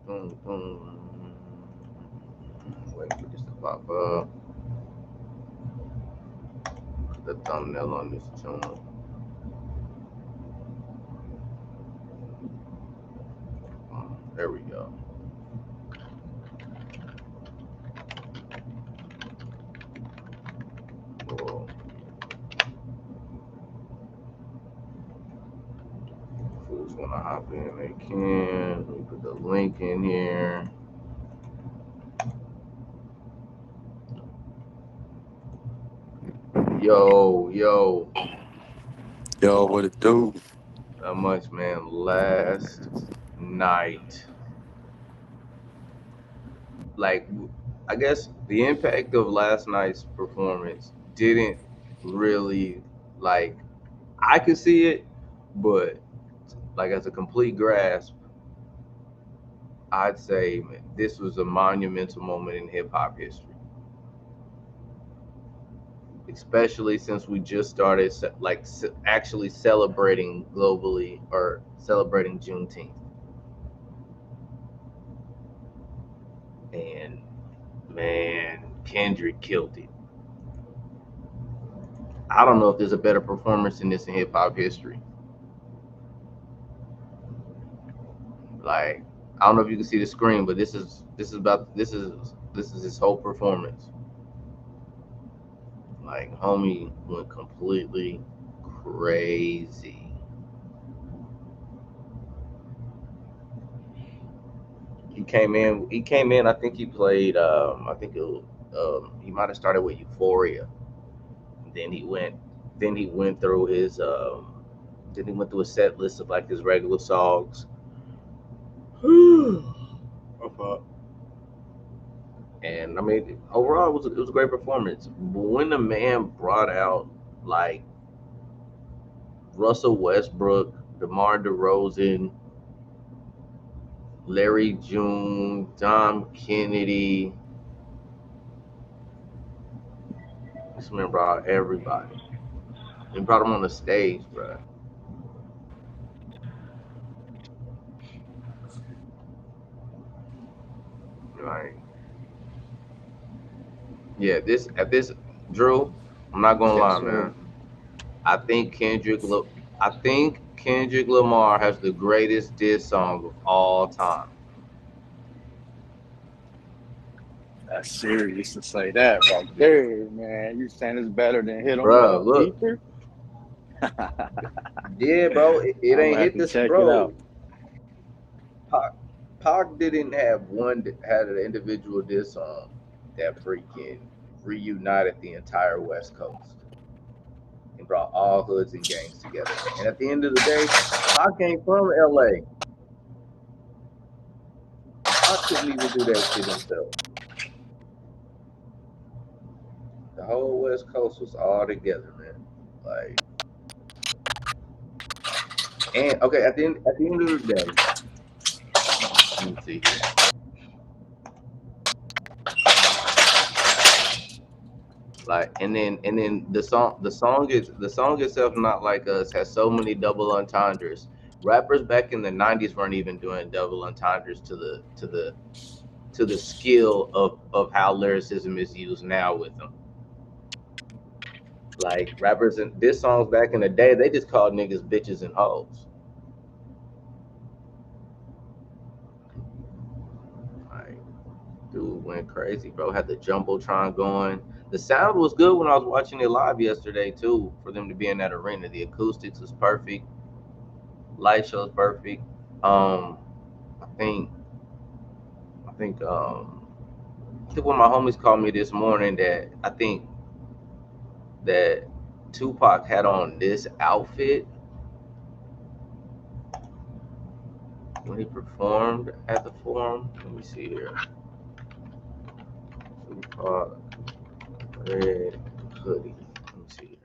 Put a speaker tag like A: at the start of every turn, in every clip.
A: Boom, boom. Wait for this to pop up. Put the thumbnail on this tune. There we go. Cool. Fools wanna hop in, they can. We put the link in here. Yo, yo.
B: Yo, what it do?
A: How much, man? Last night, like, I guess the impact of last night's performance didn't really, like, I could see it, but like as a complete grasp, I'd say man, this was a monumental moment in hip hop history, especially since we just started actually celebrating globally or celebrating Juneteenth, and man, Kendrick killed it. I don't know if there's a better performance than this in hip hop history. Like, I don't know if you can see the screen, but this is his whole performance. Like, homie went completely crazy. He came in. He came in. I think he played. I think he might have started with Euphoria. Then he went. Then he went through his. Then he went through a set list of like his regular songs. And I mean, overall, it was a great performance. But when the man brought out like Russell Westbrook, DeMar DeRozan, Larry June, Dom Kennedy, this man brought out everybody. He brought them on the stage, bro. Like, yeah, this at this Drew, I'm not gonna
B: Yes,
A: lie,
B: sir.
A: man. I think I think Kendrick Lamar has the greatest diss song of all time.
B: That's serious to say that right there, man. You saying it's better than hit 'em
A: Bro,
B: up
A: look,
B: deeper?
A: yeah, bro, it
B: I'm
A: ain't
B: gonna have
A: hit
B: to
A: this,
B: check it
A: bro.
B: out.
A: Pac, Pac didn't have had an individual diss song that freaking reunited the entire West Coast and brought all hoods and gangs together. And at the end of the day, Pac ain't from LA. Pac couldn't even do that shit himself. The whole West Coast was all together, man. Like, and okay, at the end of the day, let me see here. Like, and then the song itself, Not Like Us, has so many double entendres. Rappers back in the '90s weren't even doing double entendres to the skill of how lyricism is used now with them. Like, rappers in this songs back in the day, they just called niggas bitches and hoes. Like, dude went crazy, bro. Had the jumbotron going. The sound was good when I was watching it live yesterday too. For them to be in that arena, the acoustics was perfect. Light show is perfect. Um, I think I think I think one of my homies called me this morning that I think that Tupac had on this outfit when he performed at the forum. Let me see here. Tupac red hoodie. Let me see here.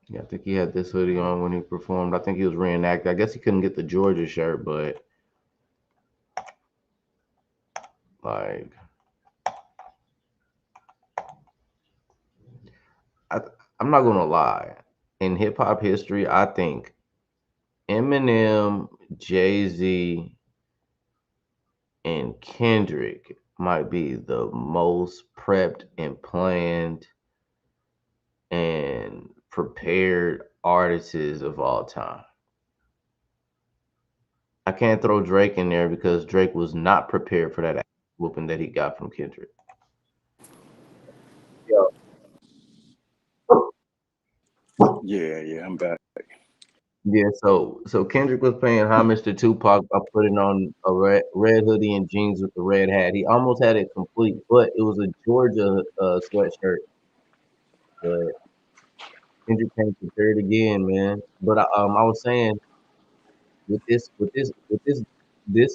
A: Yeah, I think he had this hoodie on when he performed. I think he was reenacting. I guess he couldn't get the Georgia shirt, but like, I, I'm not gonna lie. In hip hop history, I think Eminem, Jay Z, and Kendrick might be the most prepped and planned and prepared artists of all time. I can't throw Drake in there because Drake was not prepared for that ass whooping that he got from Kendrick. Yeah.
B: Yeah, I'm back.
A: Yeah, so Kendrick was paying homage to Tupac by putting on a red hoodie and jeans with the red hat. He almost had it complete, but it was a Georgia sweatshirt. But Kendrick came prepared again, man. But I was saying with this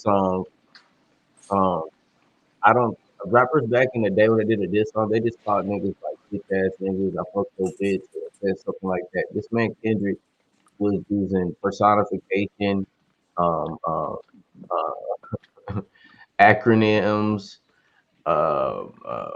A: song, um, I don't rappers back in the day when they did a diss song, they just called niggas like bitch ass niggas. I fucked your bitch or said something like that. This man Kendrick was using personification, um, uh, acronyms, uh, uh,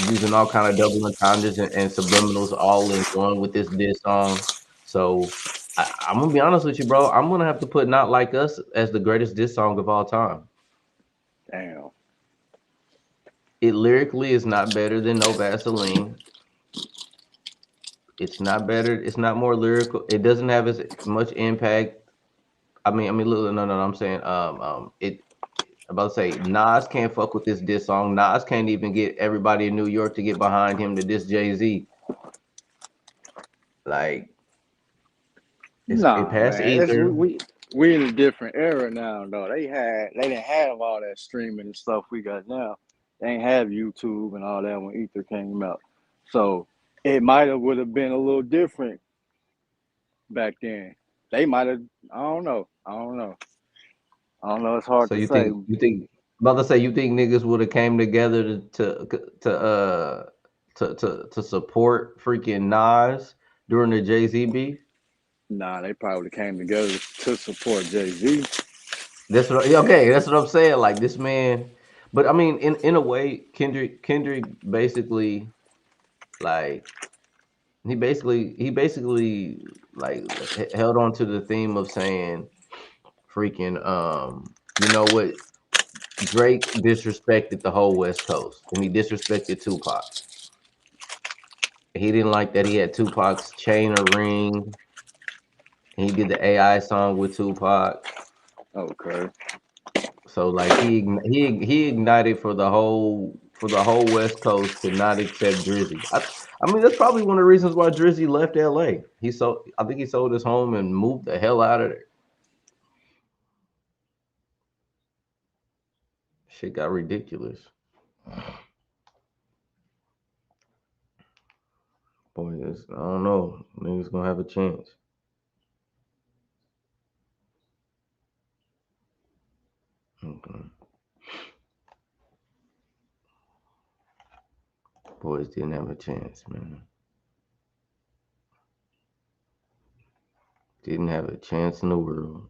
A: using all kind of double entendres and subliminals all in one with this diss song. So I'm gonna be honest with you, bro. I'm gonna have to put "Not Like Us" as the greatest diss song of all time.
B: Damn.
A: It lyrically is not better than No Vaseline. It's not better. It's not more lyrical. It doesn't have as much impact. Look, no. I'm saying, it. I'm about to say Nas can't fuck with this diss song. Nas can't even get everybody in New York to get behind him to diss Jay Z. Like it
B: Nah,
A: passed
B: man. It's,
A: either.
B: we in a different era now, though. They didn't have all that streaming and stuff we got now. They ain't have YouTube and all that when Ether came out. So it might have would have been a little different back then. They might have. I don't know. I don't know. I don't know. It's hard
A: So
B: to
A: you
B: say.
A: think about to say you think niggas would have came together to support freaking Nas during the Jay Z beef?
B: Nah, they probably came together to support Jay Z.
A: That's what I'm saying. Like this man, but I mean, in a way, Kendrick basically like he basically like held on to the theme of saying freaking you know what, Drake disrespected the whole West Coast and he disrespected Tupac. He didn't like that he had Tupac's chain or ring. He did the AI song with Tupac.
B: Okay.
A: So like he ignited for the whole West Coast to not accept Drizzy. I mean that's probably one of the reasons why Drizzy left LA. I think he sold his home and moved the hell out of there. Shit got ridiculous. Boy, I don't know. Niggas gonna have a chance. Okay. Boys didn't have a chance, man. Didn't have a chance in the world.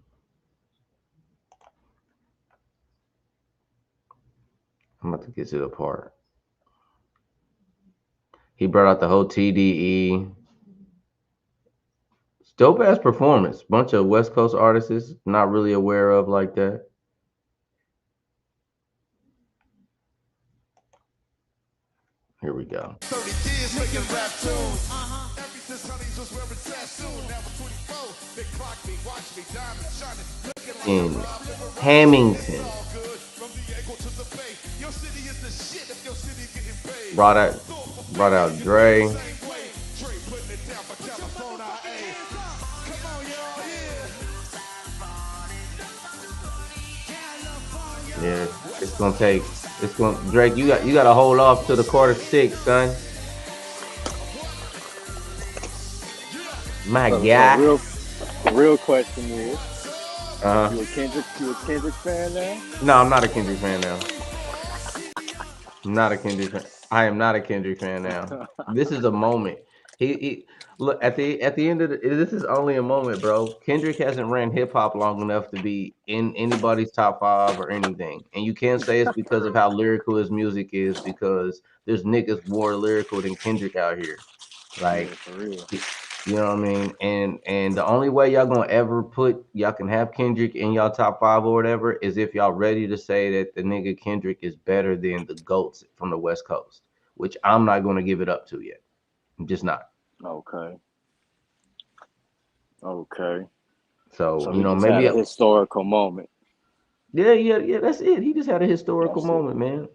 A: I'm about to get it apart. He brought out the whole TDE. Dope ass performance. Bunch of West Coast artists not really aware of like that. Here we go. 30 years making rap tunes. Ever since Honey's was wearing tattoos. Now I'm 24. They clock me, watch me, diamond shining. Looking like in Hamilton. From Diego to the Bay. Your city is the shit if your city getting paid. Brought out Dre. Dre putting it down for California. Come on, y'all, yeah. Yeah, it's gonna take. It's gonna Drake. You got to hold off to the quarter six, son. My
B: So
A: guy.
B: real question is,
A: Uh huh.
B: you a Kendrick fan now?
A: No, I'm not a Kendrick fan now. I'm not a Kendrick fan. I am not a Kendrick fan now. This is a moment. he look at the end of this is only a moment, bro. Kendrick hasn't ran hip hop long enough to be in anybody's top five or anything, and you can't say it's because of how lyrical his music is, because there's niggas more lyrical than Kendrick out here.
B: Yeah,
A: Like,
B: for real.
A: y- you know what I mean? And the only way y'all gonna ever put y'all can have Kendrick in y'all top five or whatever is if y'all ready to say that the nigga Kendrick is better than the goats from the West Coast, which I'm not gonna give it up to yet. I'm just not.
B: Okay. Okay.
A: So,
B: So he just had
A: maybe
B: a historical moment.
A: yeah, yeah, yeah, that's it. He just had a historical
B: That's it.
A: moment, man.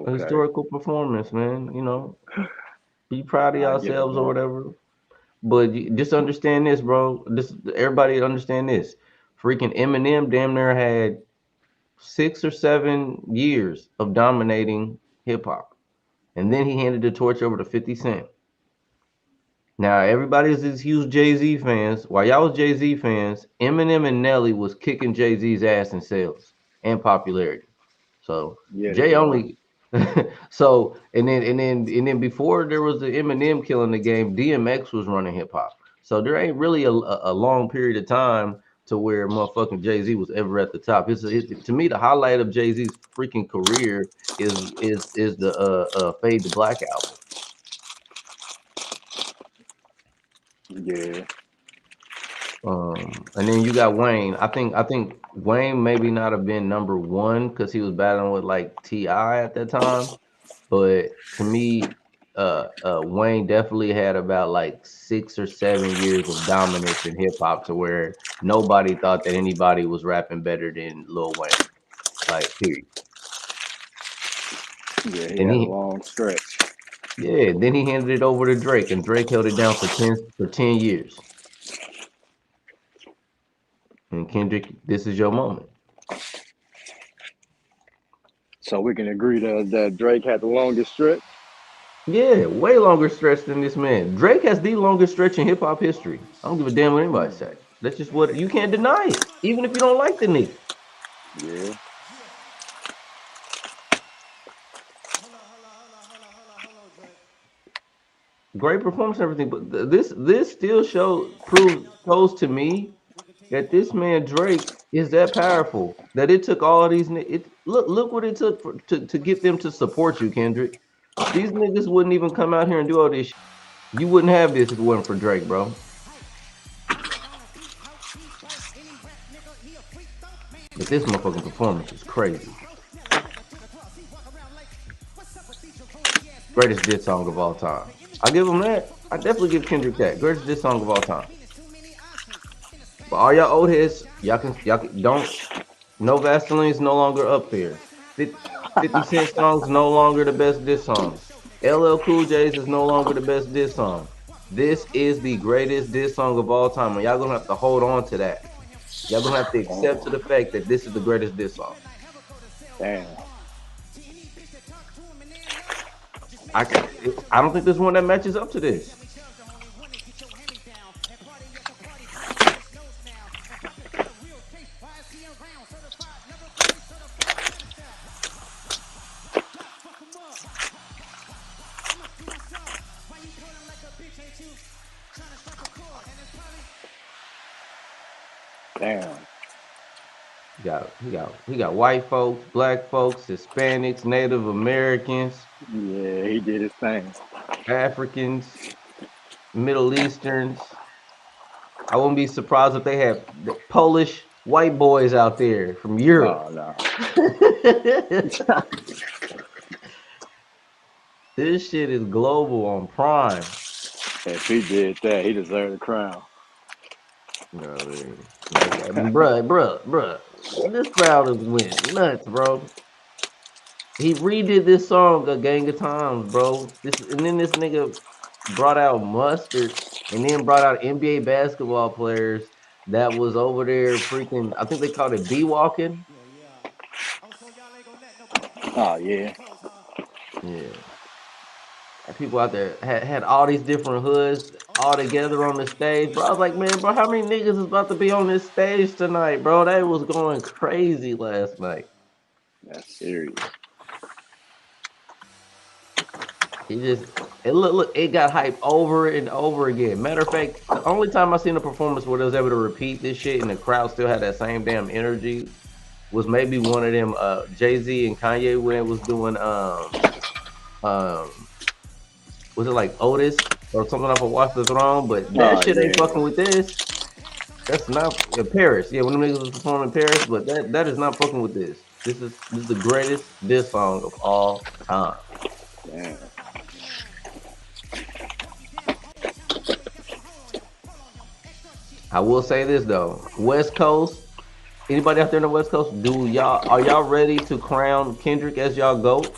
A: A
B: Okay.
A: historical performance, man. Be proud of
B: I give him
A: yourselves or
B: that.
A: whatever. But just understand this, bro. This everybody understand this. Freaking Eminem damn near had 6 or 7 years of dominating hip hop. And then he handed the torch over to 50 Cent. Now everybody's these huge Jay-Z fans. While y'all was Jay-Z fans, Eminem and Nelly was kicking Jay-Z's ass in sales and popularity. So
B: Yeah, they
A: Jay
B: were.
A: only so and then before there was the Eminem killing the game, DMX was running hip hop. So there ain't really a long period of time to where motherfucking Jay-Z was ever at the top. To me the highlight of Jay-Z's freaking career is the Fade to Black album.
B: Yeah.
A: And then you got Wayne. I think Wayne maybe not have been number one because he was battling with like Ti at that time. But to me, Wayne definitely had about like 6 or 7 years of dominance in hip hop to where nobody thought that anybody was rapping better than Lil Wayne. Like, period.
B: Yeah, he
A: And
B: had a
A: he,
B: long stretch.
A: yeah, then he handed it over to Drake, and Drake held it down for 10 years. And Kendrick, this is your moment.
B: So we can agree that Drake had the longest stretch.
A: Yeah, way longer stretch than this man. Drake has the longest stretch in hip hop history. I don't give a damn what anybody
B: Mm,
A: say. That's just what you can't deny it, even if you don't like the nigga.
B: yeah.
A: Great performance and everything, but this still shows to me that this man Drake is that powerful that it took all these look what it took to get them to support you, Kendrick. These niggas wouldn't even come out here and do all this. You wouldn't have this if it wasn't for Drake, bro. But this motherfucking performance is crazy. Greatest diss song of all time. I give him that. I definitely give Kendrick that. Greatest diss song of all time. But all y'all old heads, y'all can don't. No Vaseline's no longer up there. 50 Cent songs no longer the best diss songs. LL Cool J's is no longer the best diss song. This is the greatest diss song of all time, and y'all gonna have to hold on to that. Y'all gonna have to accept to
B: Damn.
A: the fact that this is the greatest diss song.
B: Damn.
A: I I don't think there's one that matches up to this.
B: Damn.
A: He got white folks, black folks, Hispanics, Native Americans,
B: Yeah, he did his thing.
A: Africans, Middle Easterns. I wouldn't be surprised if they had the Polish white boys out there from Europe.
B: Oh no.
A: This shit is global on Prime.
B: If he did that, he deserved the crown.
A: You know what I mean? Bruh. This crowd is went nuts, bro. He redid this song a gang of times, bro. And then this nigga brought out Mustard and then brought out NBA basketball players that was over there freaking. I think they called it B walking.
B: Oh yeah.
A: Yeah, and people out there had all these different hoods all together on the stage, bro. I was like, man, bro, how many niggas is about to be on this stage tonight, bro? They was going crazy last night.
B: That's serious.
A: He just look, it got hyped over and over again. Matter of fact, the only time I seen a performance where they was able to repeat this shit and the crowd still had that same damn energy was maybe one of them Jay-Z and Kanye when it was doing um was it like Otis or something off of Watch the Throne, but that
B: Oh
A: shit ain't
B: yeah.
A: fucking with this. That's not Paris. Yeah, when them niggas was performing in Paris, but that is not fucking with this. This is the greatest diss song of all time.
B: Damn.
A: I will say this though, West Coast. Anybody out there in the West Coast, are y'all ready to crown Kendrick as y'all GOAT?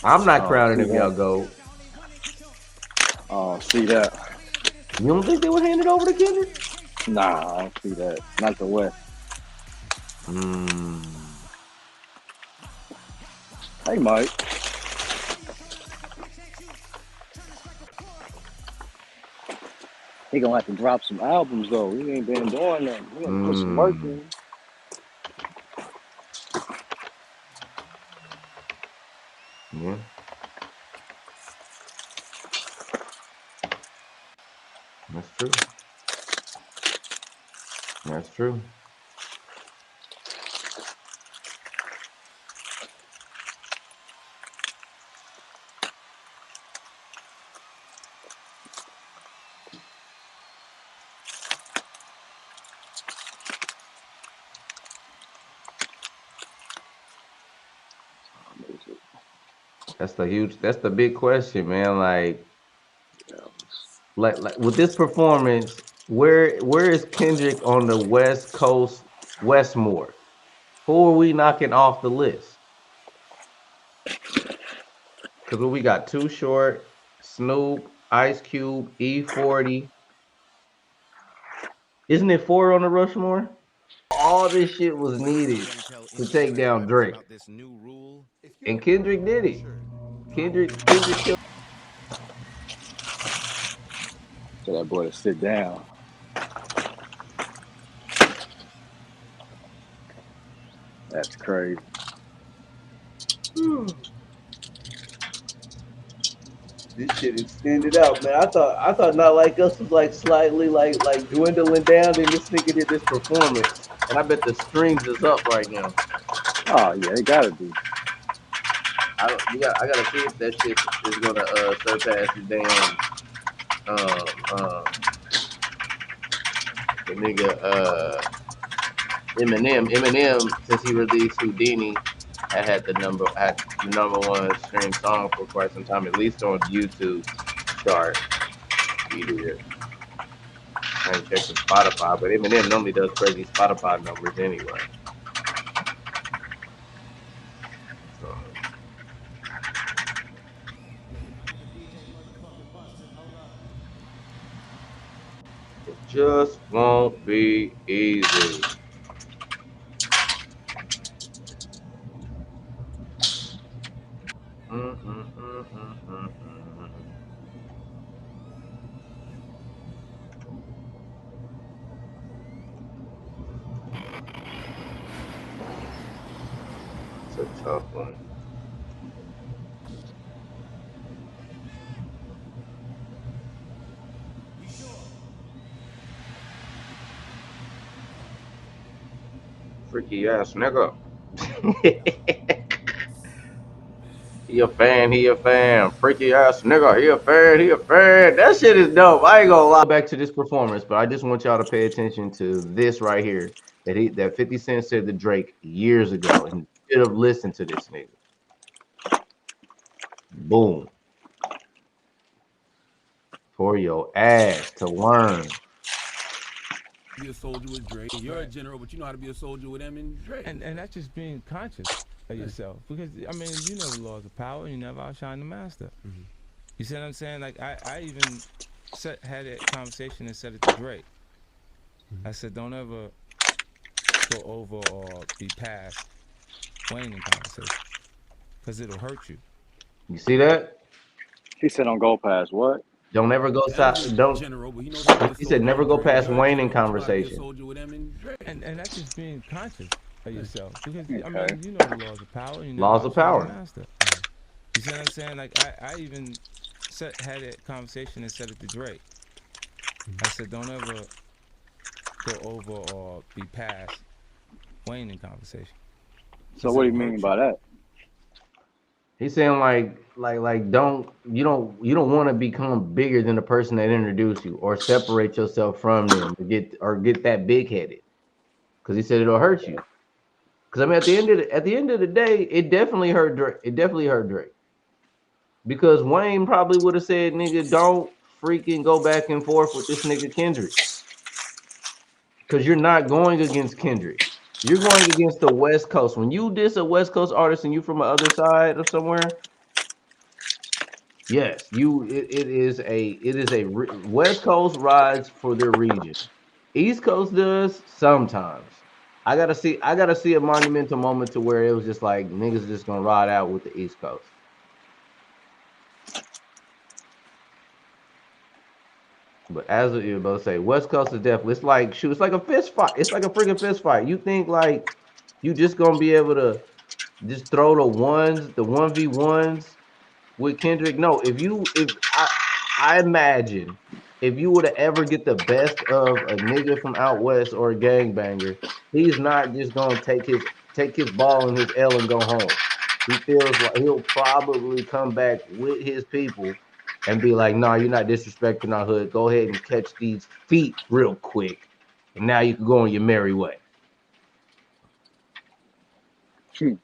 A: I'm not
B: Oh,
A: crowning
B: see
A: him y'all
B: that.
A: GOAT.
B: Oh, see that.
A: You don't think they would hand it over to Kendrick?
B: Nah, I don't see that. Not the West.
A: Hmm.
B: They might. He gonna have to drop some albums though. He ain't been doing that. He gonna put some work
A: Hmm.
B: in.
A: Yeah, that's true. That's true. That's the big question, man. Like with this performance, where is Kendrick on the West Coast Westmore? Who are we knocking off the list? Because we got Too Short, Snoop, Ice Cube, E40. Isn't it four on the Rushmore? All this shit was needed to take down Drake, and Kendrick did it. Kendrick killed.
B: So that boy to sit down. That's crazy.
A: This shit extended out, man. I thought Not Like Us was like slightly like dwindling down. Then this nigga did this performance, and I bet the streams is up right now.
B: Oh yeah, it gotta be.
A: I don't. I gotta see if that shit is gonna surpass the damn the nigga Eminem since he released Houdini had the number one stream song for quite some time, at least on YouTube chart. He did. I ain't checked the Spotify, but Eminem normally does crazy Spotify numbers anyway. So it just won't be easy. Mm. It's a tough one. Freaky ass nigga. He a fan, he a fan. Freaky ass nigga, he a fan, he a fan. That shit is dope. I ain't gonna lie. Back to this performance, but I just want y'all to pay attention to this right here. That 50 Cent said to Drake years ago, and he should have listened to this nigga. Boom. For your ass to learn.
C: Be a soldier with Dre. You're a general, but you know how to be a soldier with him and Dre.
D: And that's just being conscious of yourself. Because I mean, you know the laws of power, you never outshine the master.
C: Mm-hmm.
D: You see what I'm saying? Like I even had that conversation and said it to Drake.
C: Mm-hmm.
D: I said, don't ever go over or be past Wayne in conversation, because it'll hurt you.
A: You see that?
B: He said on go past what?
A: Don't ever go side. Don't.
C: General, but he knows how to be a
A: He said
C: soldier
A: never
C: with
A: go
C: Dre.
A: past
C: You're a
A: Wayne in
C: general, but you know how to be a
A: conversation.
C: soldier with him and Dre.
D: And that's just being conscious of yourself. Because I
B: Okay.
D: mean, you know the laws of power, you never
A: Laws of
D: outshine the
A: power.
D: master. You see what I'm saying? Like I even had that conversation and said it to Drake. I said, don't ever go over or be past Wayne in conversation
B: So
D: because
B: what do
D: it'll
B: you mean
D: hurt you.
B: by that?
A: He's saying like don't want to become bigger than the person that introduced you or separate yourself from them or get that big headed because he said it'll hurt you. Because I mean at the end of the day, it definitely hurt Drake. It definitely hurt Drake because Wayne probably would have said, "Nigga, don't freaking go back and forth with this nigga Kendrick because you're not going against Kendrick. You're going against the West Coast. When you diss a West Coast artist and you from the other side of somewhere, yes, it is a West Coast rides for their region. East Coast does sometimes. I gotta see a monumental moment to where it was just like niggas just gonna ride out with the East Coast. But as you both say, West Coast is definitely it's like shoot, it's like a fist fight. It's like a freaking fist fight. You think like you just gonna be able to just throw the 1v1s with Kendrick? No, if I imagine if you were to ever get the best of a nigga from out west or a gangbanger, he's not just gonna take his ball and his L and go home. He feels like he'll probably come back with his people and be like, "Nah, you're not disrespecting our hood. Go ahead and catch these feet real quick, and now you can go on your merry way."
B: Hmm.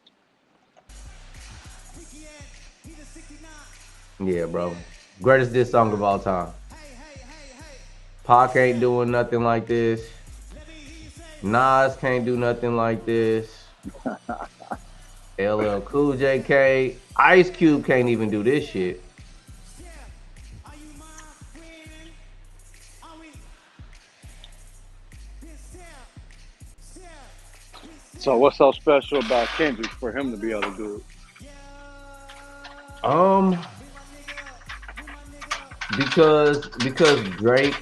A: Yeah, bro. Greatest diss song of all time. Pac ain't doing nothing like this. Nas can't do nothing like this. LL Cool J K. Ice Cube can't even do this shit.
B: So what's so special about Kendrick for him to be able to do
A: Um, because Drake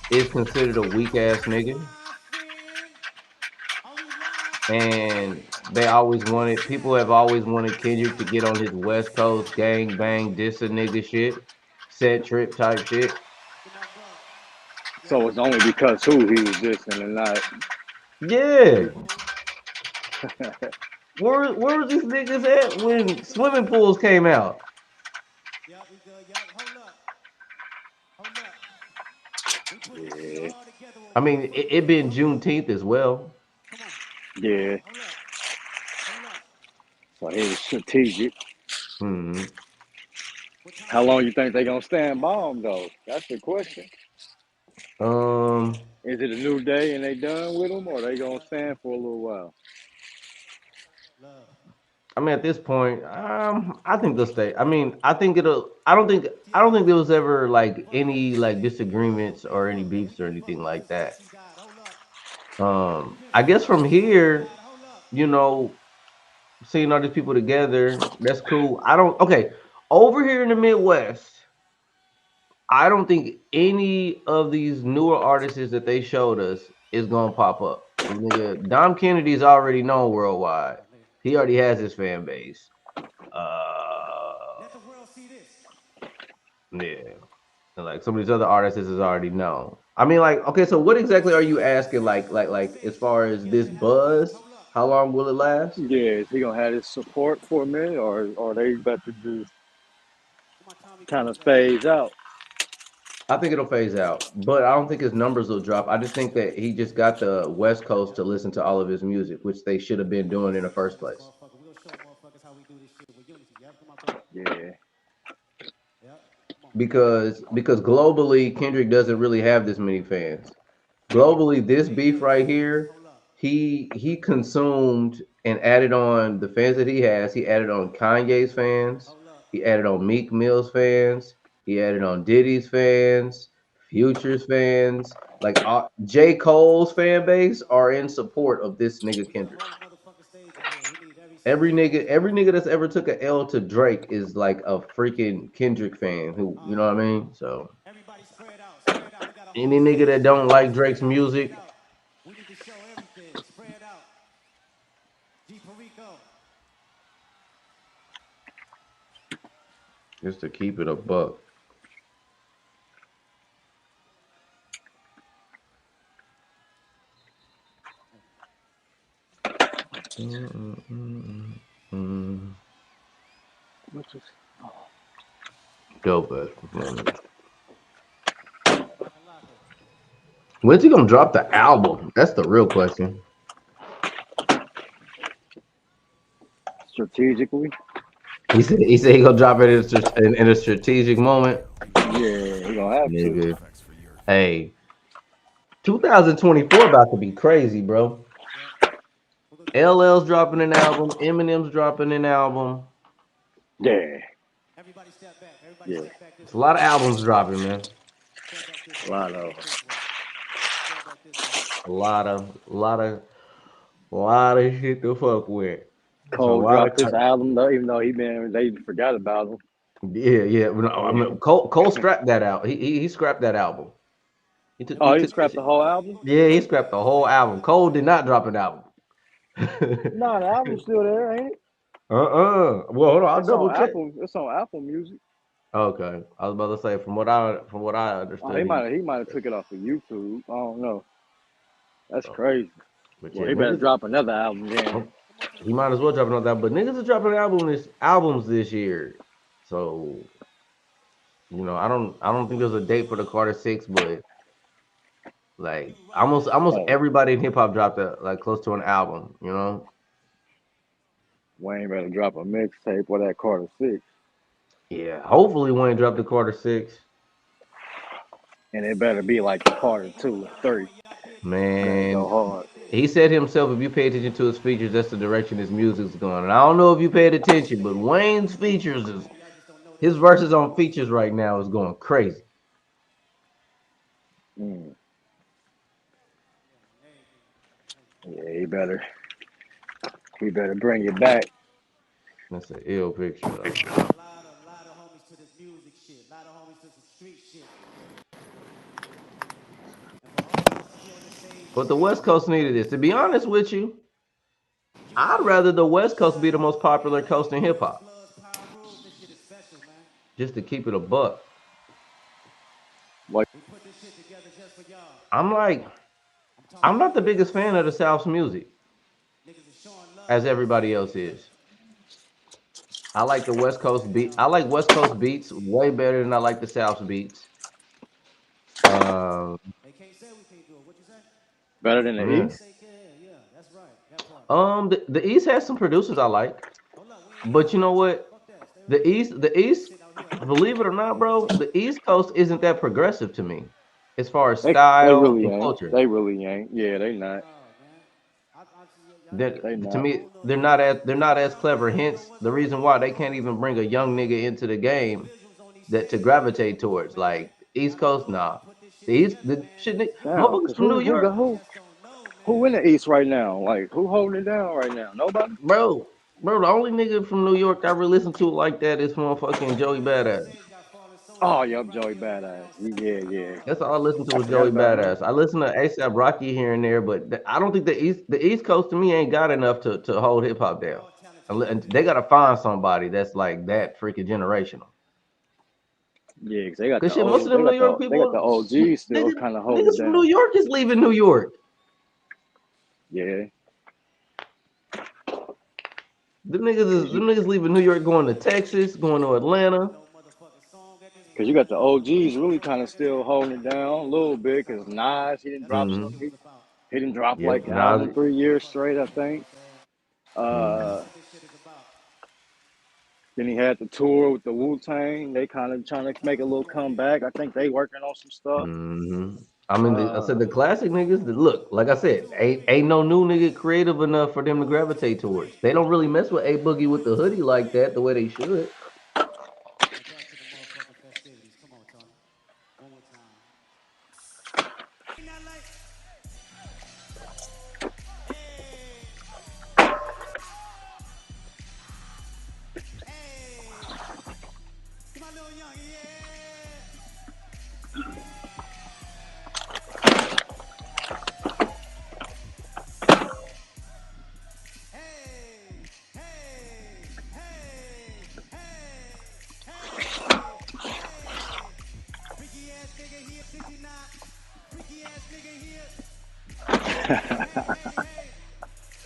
A: is considered a weak ass nigga, and people have always wanted Kendrick to get on his West Coast gang bang diss a nigga shit, set trip type shit.
B: it? So it's only because who he was dissing and not.
A: Yeah, where was these niggas at when swimming pools came out?
B: Yeah,
A: I mean, it been Juneteenth as well.
B: yeah. So he was strategic.
A: Hmm.
B: How long you think they gonna stand by him though? That's the question.
A: Um,
B: Is it a new day and they done with him, or they gonna stand for a little while?
A: I mean, at this point, I think they'll stay. I mean, I think it'll. I don't think there was ever like any like disagreements or any beefs or anything like that. I guess from here, you know, seeing all these people together, that's cool. I don't. Okay, over here in the Midwest, I don't think any of these newer artists that they showed us is gonna pop up. Nigga, Dom Kennedy's already known worldwide. He already has his fan base. Uh, yeah. And like some of these other artists is already known. I mean, like, okay, so what exactly are you asking? Like, as far as this buzz, how long will it last?
B: Yeah, is he gonna have his support for a minute, or they about to just kind of phase out?
A: I think it'll phase out, but I don't think his numbers will drop. I just think that he just got the West Coast to listen to all of his music, which they should have been doing in the first place.
B: Yeah,
A: Because globally, Kendrick doesn't really have this many fans. Globally, this beef right here, he consumed and added on the fans that he has. He added on Kanye's fans. He added on Meek Mill's fans. He added on Diddy's fans, Future's fans. Like J. Cole's fan base are in support of this nigga Kendrick. Every nigga that's ever took a L to Drake is like a freaking Kendrick fan who, you know what I mean? So any nigga that don't like Drake's music, Just to keep it a buck.
B: Which is
A: Dope ass performance. When's he gonna drop the album? That's the real question.
B: strategically.
A: He said he gonna drop it in a strategic moment.
B: Yeah, he gonna have to.
A: Nigga, hey, 2024 about to be crazy, bro. LL's dropping an album. Eminem's dropping an album.
B: Yeah, yeah.
A: It's a lot of albums dropping, man.
B: A lot of
A: A lot of shit to fuck with. So a
B: Cole
A: lot of
B: dropped his album though, even though they forgot about him.
A: yeah. No, I
B: Yeah.
A: mean, Cole scrapped that out. He scrapped that album. He
B: Oh, he
A: took that
B: scrapped the
A: shit.
B: whole album?
A: Yeah, he scrapped the whole album. Cole did not drop an album.
B: No, the album's still there, ain't it?
A: Well, hold on, I'll double check.
B: It's on Apple Music.
A: Okay, I was about to say from what I
B: Oh,
A: understood,
B: he might have took it off of YouTube. I don't know. That's
A: oh,
B: crazy.
A: but
B: Well,
A: yeah,
B: he better
A: niggas,
B: drop another album then.
A: he might as well drop another album. But niggas are dropping albums this year, so I don't think there's a date for the Carter Six, but like almost
B: Oh,
A: everybody in hip hop dropped like close to an album, you know.
B: Wayne better drop a mixtape or that Carter 6.
A: Yeah, hopefully Wayne dropped the Carter Six.
B: And it better be like the Carter 2 and 3. Better go
A: Man,
B: hard.
A: he said himself, if you pay attention to his features, that's the direction his music's going. And I don't know if you paid attention, but Wayne's features his verses on features right now is going crazy.
B: Mm. Yeah, he better bring it back.
A: That's an ill picture though. But the West Coast needed this. To be honest with you, I'd rather the West Coast be the most popular coast in hip hop. Just to keep it a buck.
B: Like,
A: I'm like, I'm not the biggest fan of the South's music, as everybody else is. I like the West Coast beat. I like West Coast beats way better than I like the South's beats. Um,
B: better than the
A: yeah.
B: East?
A: The East has some producers I like, but you know what? The East, believe it or not, bro, the East Coast isn't that progressive to me, as far as
B: They
A: style
B: really
A: and
B: ain't.
A: culture.
B: They really ain't. Yeah, they not. They
A: That to
B: not.
A: me, they're not as clever. Hence, the reason why they can't even bring a young nigga into the game that to gravitate towards. Like East Coast, nah. The shit,
B: Damn,
A: motherfuckers
B: cause
A: from New York,
B: who in the East right now? Like who holding it down right now? Nobody.
A: bro. Bro, the only nigga from New York I really listen to like that is motherfucking Joey Badass.
B: Oh, yup, Joey Badass. Yeah, yeah.
A: That's all I listen to
B: I
A: is
B: forgot
A: Joey
B: about him.
A: Badass. I listen to ASAP Rocky here and there, but I don't think the East Coast to me ain't got enough to hold hip hop down. And they gotta find somebody that's like that freaking generational.
B: Yeah, cause
A: Cause shit, most of them New York
B: they got the
A: people,
B: OGs still
A: niggas,
B: kind of holding it
A: niggas from New
B: down.
A: York is leaving New York.
B: Yeah, cause
A: Them niggas leaving New York, going to Texas, going to Atlanta.
B: you got the OGs really kind of still holding it down a little bit. Cause Nas
A: Mm-hmm.
B: he didn't drop
A: Yep.
B: like album
A: Nas.
B: 3 years straight, I think.
A: Mm-hmm.
B: Uh, then he had the tour with the Wu Tang. They kind of trying to make a little comeback. I think they working on some stuff.
A: Mm-hmm. I mean, I said
B: Uh,
A: the classic niggas. Look, like I said, ain't no new nigga creative enough for them to gravitate towards. They don't really mess with A Boogie with the hoodie like that the way they should.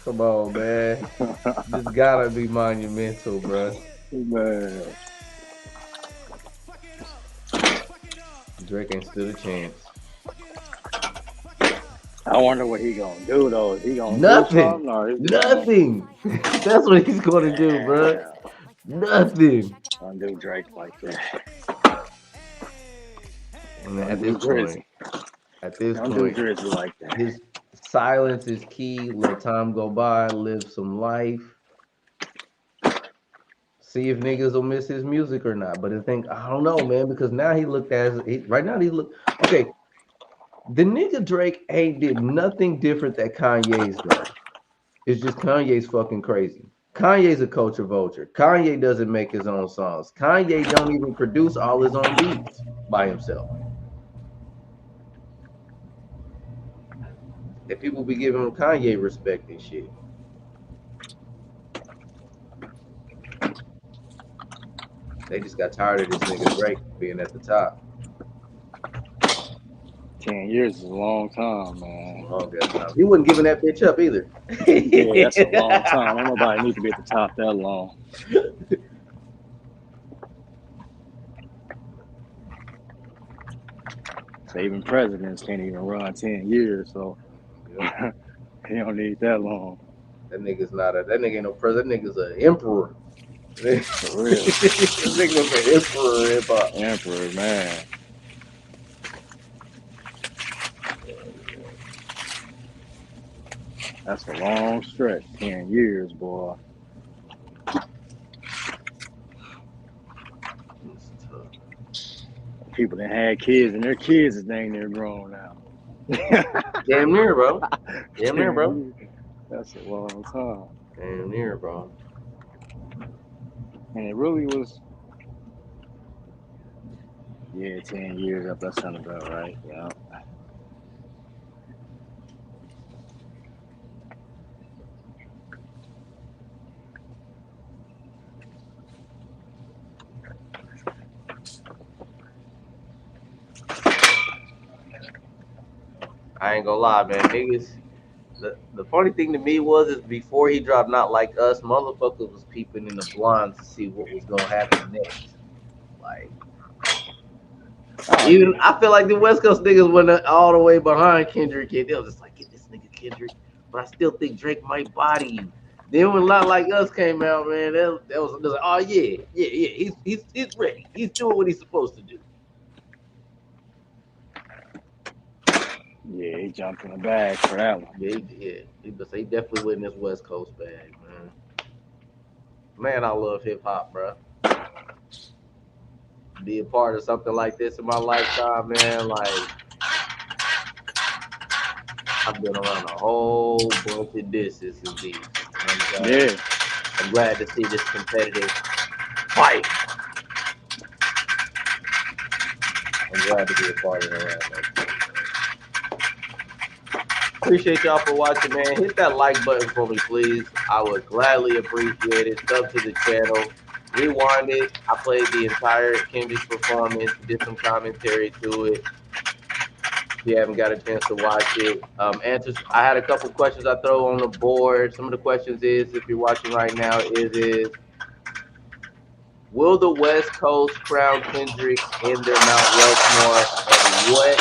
A: Come on, man. This gotta be monumental, bro.
B: Man,
A: Drake ain't stood a chance.
B: I wonder what he gonna do though. Is he gonna do
A: Nothing.
B: something or is he gonna
A: Nothing. That's what he's gonna do, bro.
B: damn
A: Nothing.
B: undo Drake like that?
A: And at
B: Undo
A: this point,
B: Drizzy.
A: at this
B: Undo
A: point,
B: Drizzy like that.
A: his silence is key. Let time go by. Live some life. See if niggas will miss his music or not. But I think I don't know, man, because now he looked as right now he look okay. The nigga Drake ain't did nothing different that Kanye's done. It's just Kanye's fucking crazy. Kanye's a culture vulture. Kanye doesn't make his own songs. Kanye don't even produce all his own beats by himself. And people be giving him Kanye respect and shit. They just got tired of this nigga Drake being at the top.
B: 10 years is a long time, man.
A: Long ass time. He wasn't giving that bitch up either.
B: Yeah, that's a long time. Don't nobody need to be at the top that long. So even presidents can't even run 10 years, so
A: Yeah.
B: he don't need that long.
A: That nigga's not a that nigga ain't no president. That nigga's an emperor.
B: For real.
A: This nigga's an emperor of hip hop.
B: Emperor, man. That's a long stretch. 10 years, boy.
A: It's tough.
B: People that had kids and their kids is dang near grown now.
A: Damn near, bro. Damn near, bro.
B: That's a long time.
A: Damn near, bro.
B: And it really was, yeah, 10 years up. That sounds about right. Yeah.
A: I ain't gonna lie, man. Niggas. The funny thing to me was is before he dropped Not Like Us, motherfuckers was peeping in the blinds to see what was gonna happen next. Like
B: Oh,
A: even
B: yeah.
A: I feel like the West Coast niggas went all the way behind Kendrick and they was just like, get this nigga Kendrick. But I still think Drake might body you. Then when Not Like Us came out, man, that was like, oh yeah, he's ready. He's doing what he's supposed to do.
B: Yeah, he jumped in the bag for that one.
A: Yeah. He definitely went in this West Coast bag, man. Man, I love hip hop, bro. Be a part of something like this in my lifetime, man. Like I've been around a whole bunch of disses and beats.
B: Yeah.
A: I'm glad to see this competitive fight. I'm glad to be a part of it around that. Appreciate y'all for watching, man. Hit that like button for me, please. I would gladly appreciate it. Sub to the channel. Rewind it. I played the entire Kendrick's performance, did some commentary to it. If you haven't got a chance to watch it, answers. I had a couple questions I throw on the board. Some of the questions is, if you're watching right now, is will the West Coast crown Kendrick in their Mount Rushmore, and what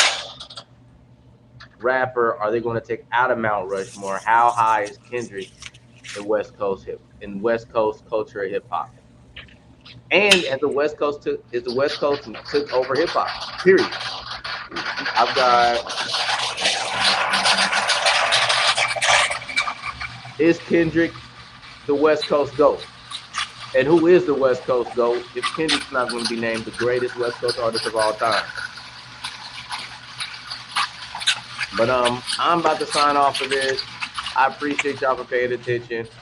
A: rapper are they going to take out of Mount Rushmore? How high is Kendrick in West Coast culture of hip hop? And as the West Coast took over hip hop. Period. I've got is Kendrick the West Coast GOAT? And who is the West Coast GOAT if Kendrick's not going to be named the greatest West Coast artist of all time? But I'm about to sign off for this. I appreciate y'all for paying attention.